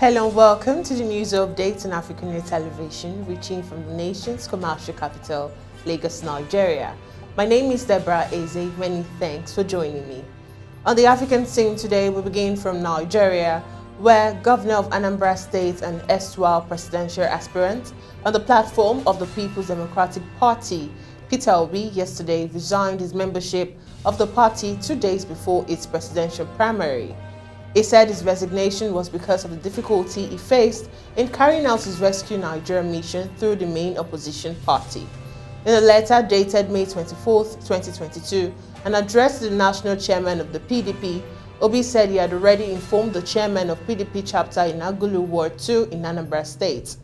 Hello and welcome to the news updates on AFRICUNIA television, reaching from the nation's commercial capital, Lagos, Nigeria. My name is Deborah. Ezeh. Many thanks for joining me. On the African scene today, we begin from Nigeria, where Governor of Anambra State and erstwhile presidential aspirant on the platform of the People's Democratic Party, Peter Obi, yesterday resigned his membership of the party 2 days before its presidential primary. He said his resignation was because of the difficulty he faced in carrying out his Rescue Nigeria mission through the main opposition party. In a letter dated May 24, 2022, and addressed to the national chairman of the PDP, Obi said he had already informed the chairman of PDP chapter in Agulu Ward 2 in Anambra State.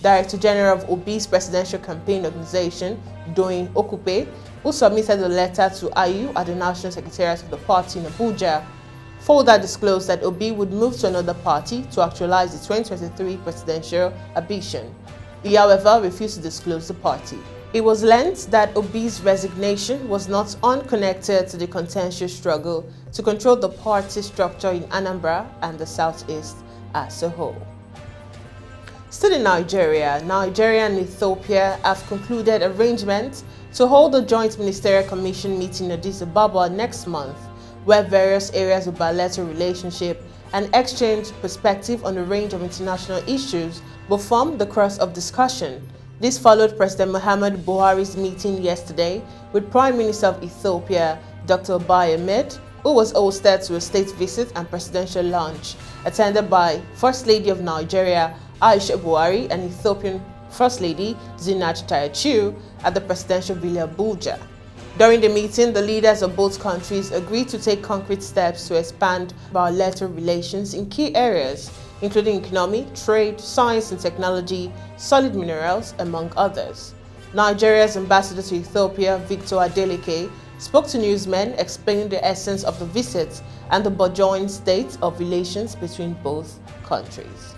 Director General of Obi's presidential campaign organization, Doyin Okupe, who submitted the letter to Ayu at the National Secretariat of the party in Abuja, further disclosed that Obi would move to another party to actualize the 2023 presidential ambition. He, however, refused to disclose the party. It was learnt that Obi's resignation was not unconnected to the contentious struggle to control the party structure in Anambra and the southeast as a whole. Still in Nigeria, Nigeria and Ethiopia have concluded arrangements to hold a joint ministerial commission meeting in Addis Ababa next month, where various areas of bilateral relationship and exchange perspective on a range of international issues will form the crux of discussion. This followed President Mohamed Buhari's meeting yesterday with Prime Minister of Ethiopia, Dr. Abiy Ahmed, who was hosted to a state visit and presidential lunch, attended by First Lady of Nigeria, Aisha Buhari, and Ethiopian First Lady, Zinat Tayachu, at the presidential villa Abuja. During the meeting, the leaders of both countries agreed to take concrete steps to expand bilateral relations in key areas, including economy, trade, science and technology, solid minerals, among others. Nigeria's ambassador to Ethiopia, Victor Adeleke, spoke to newsmen explaining the essence of the visit and the burgeoning state of relations between both countries.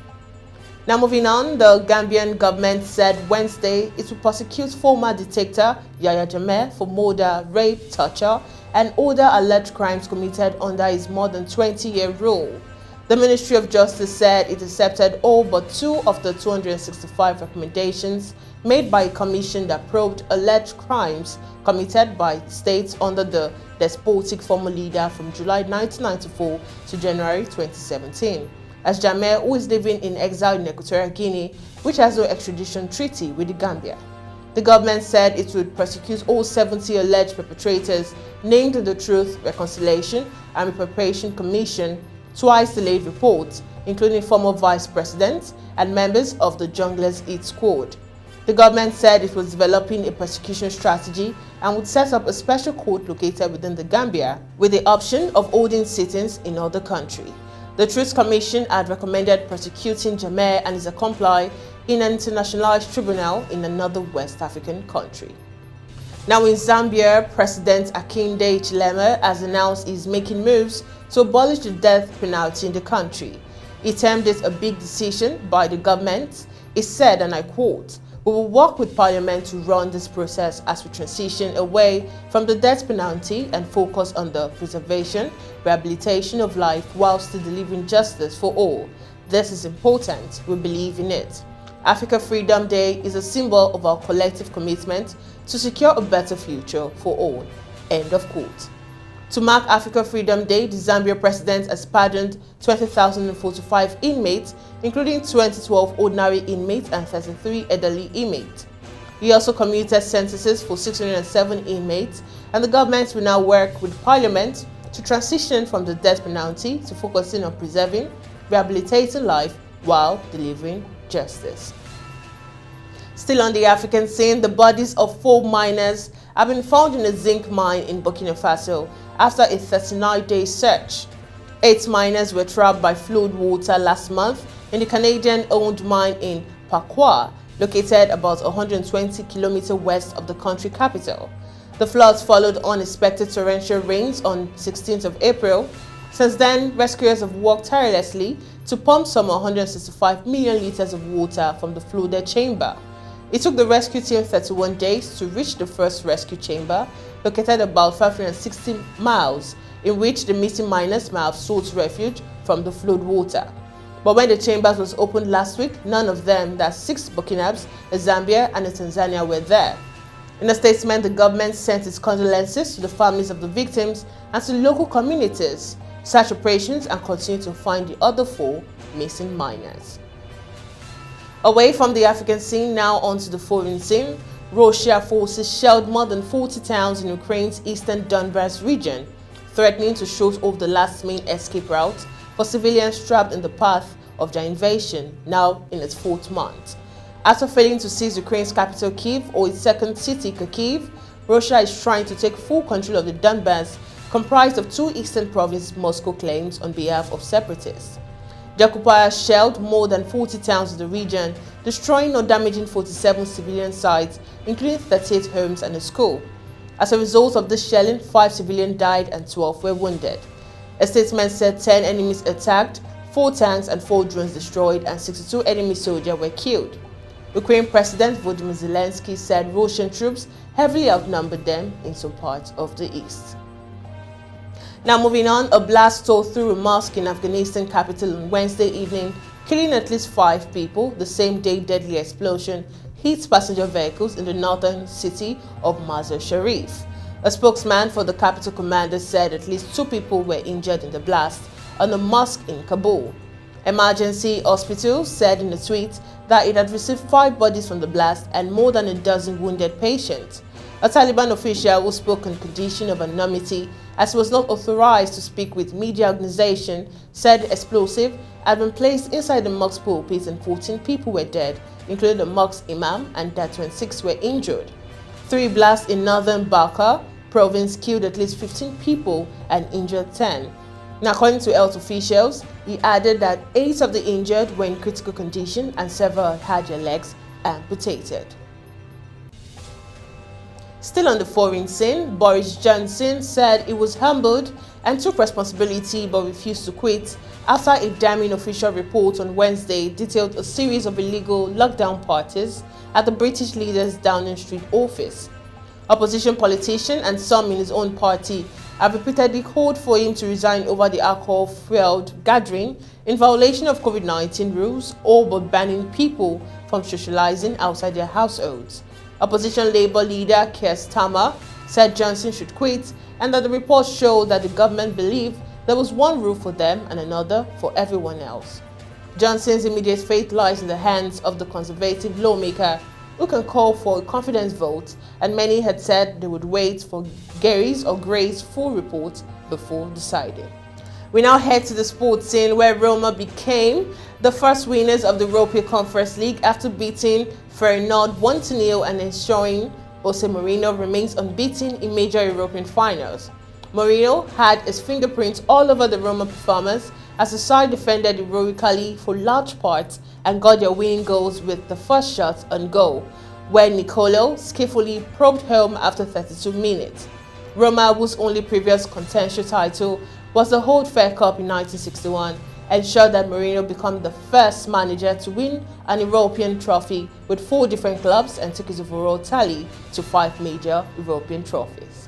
Now moving on, the Gambian government said Wednesday it will prosecute former dictator Yahya Jammeh for murder, rape, torture, and other alleged crimes committed under his more than 20-year rule. The Ministry of Justice said it accepted all but 2 of the 265 recommendations made by a commission that probed alleged crimes committed by states under the despotic former leader from July 1994 to January 2017. As Jammeh, who is living in exile in Equatorial Guinea, which has no extradition treaty with the Gambia. The government said it would prosecute all 70 alleged perpetrators named in the Truth, Reconciliation and Reparation Commission twice delayed reports, including former vice presidents and members of the Junglers Eat Squad. The government said it was developing a prosecution strategy and would set up a special court located within the Gambia with the option of holding sittings in other countries. The Truth Commission had recommended prosecuting Jammeh and his accomplice in an internationalized tribunal in another West African country. Now in Zambia, President Hakainde Hichilema has announced he is making moves to abolish the death penalty in the country. He termed it a big decision by the government. He said, and I quote, "We will work with Parliament to run this process as we transition away from the death penalty and focus on the preservation, rehabilitation of life while still delivering justice for all. This is important. We believe in it. Africa Freedom Day is a symbol of our collective commitment to secure a better future for all." End of quote. To mark Africa Freedom Day, the Zambia president has pardoned 20,045 inmates, including 2012 ordinary inmates and 33 elderly inmates. He also commuted sentences for 607 inmates, and the government will now work with Parliament to transition from the death penalty to focusing on preserving, rehabilitating life while delivering justice. Still on the African scene, the bodies of 4 miners have been found in a zinc mine in Burkina Faso after a 39-day search. 8 miners were trapped by flood water last month in the Canadian-owned mine in Pakwa, located about 120 kilometers west of the country capital. The floods followed unexpected torrential rains on 16th of April. Since then, rescuers have worked tirelessly to pump some 165 million liters of water from the flooded chamber. It took the rescue team 31 days to reach the first rescue chamber, located about 560 miles, in which the missing miners may have sought refuge from the flood water. But when the chambers was opened last week, none of them, that's 6 Burkinabs, a Zambia and a Tanzania, were there. In a statement, the government sent its condolences to the families of the victims and to local communities, search operations, and continue to find the other 4 missing miners. Away from the African scene, now onto the foreign scene, Russia forces shelled more than 40 towns in Ukraine's eastern Donbas region, threatening to shut off the last main escape route for civilians trapped in the path of their invasion, now in its 4th month. After failing to seize Ukraine's capital Kyiv or its second city Kharkiv, Russia is trying to take full control of the Donbas, comprised of 2 eastern provinces Moscow claims on behalf of separatists. The occupiers shelled more than 40 towns in the region, destroying or damaging 47 civilian sites, including 38 homes and a school. As a result of this shelling, 5 civilians died and 12 were wounded. A statement said 10 enemies attacked, 4 tanks and 4 drones destroyed, and 62 enemy soldiers were killed. Ukraine President Volodymyr Zelensky said Russian troops heavily outnumbered them in some parts of the east. Now moving on, a blast tore through a mosque in Afghanistan capital on Wednesday evening, killing at least 5 people. The same day, deadly explosion hit passenger vehicles in the northern city of Mazar Sharif. A spokesman for the capital commander said at least 2 people were injured in the blast on a mosque in Kabul. Emergency Hospital said in a tweet that it had received 5 bodies from the blast and more than a dozen wounded patients. A Taliban official who spoke on condition of anonymity, as he was not authorized to speak with media organization, said the explosive had been placed inside the mosque pulpit and 14 people were dead, including the mosque imam, and that 26 were injured. 3 blasts in northern Bakar province killed at least 15 people and injured 10. Now, according to health officials, he added that 8 of the injured were in critical condition and several had their legs amputated. Still on the foreign scene, Boris Johnson said he was humbled and took responsibility but refused to quit after a damning official report on Wednesday detailed a series of illegal lockdown parties at the British leader's Downing Street office. Opposition politicians and some in his own party have repeatedly called for him to resign over the alcohol-fueled gathering in violation of COVID-19 rules, all but banning people from socializing outside their households. Opposition Labour leader Keir Starmer said Johnson should quit and that the report showed that the government believed there was one rule for them and another for everyone else. Johnson's immediate fate lies in the hands of the Conservative lawmaker who can call for a confidence vote, and many had said they would wait for Gary's or Gray's full report before deciding. We now head to the sports scene where Roma became the first winners of the Europa Conference League after beating Feyenoord 1-0 and ensuring Jose Mourinho remains unbeaten in major European finals. Mourinho had his fingerprints all over the Roma performance as the side defended heroically for large parts and got their winning goals with the first shot on goal, where Nicolo skillfully probed home after 32 minutes. Roma, whose only previous contentious title was the Hold Fair Cup in 1961, ensured that Mourinho became the first manager to win an European trophy with 4 different clubs and took his overall tally to 5 major European trophies.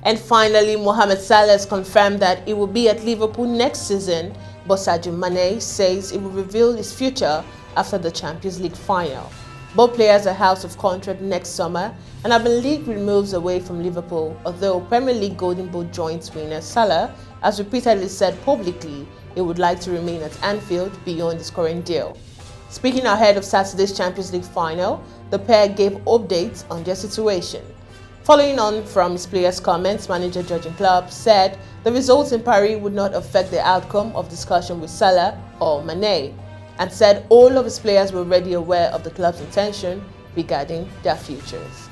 And finally, Mohamed Salah has confirmed that he will be at Liverpool next season, but Sadio Mane says he will reveal his future after the Champions League final. Both players are out of contract next summer and have been linked with moves away from Liverpool, although Premier League Golden Boot joint winner Salah has repeatedly said publicly he would like to remain at Anfield beyond his current deal. Speaking ahead of Saturday's Champions League final, the pair gave updates on their situation. Following on from his players' comments, manager Jurgen Klopp said the results in Paris would not affect the outcome of discussion with Salah or Mane, and said all of his players were already aware of the club's intention regarding their futures.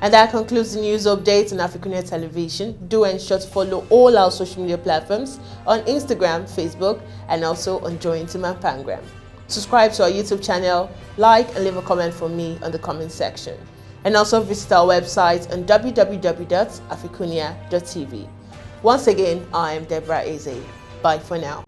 And that concludes the news updates on AFRICUNIA television. Do ensure to follow all our social media platforms on Instagram, Facebook, and also on Jointiman Pangram. Subscribe to our YouTube channel, like and leave a comment for me on the comment section. And also visit our website on www.africunia.tv. Once again, I am Deborah Ezeh. Bye for now.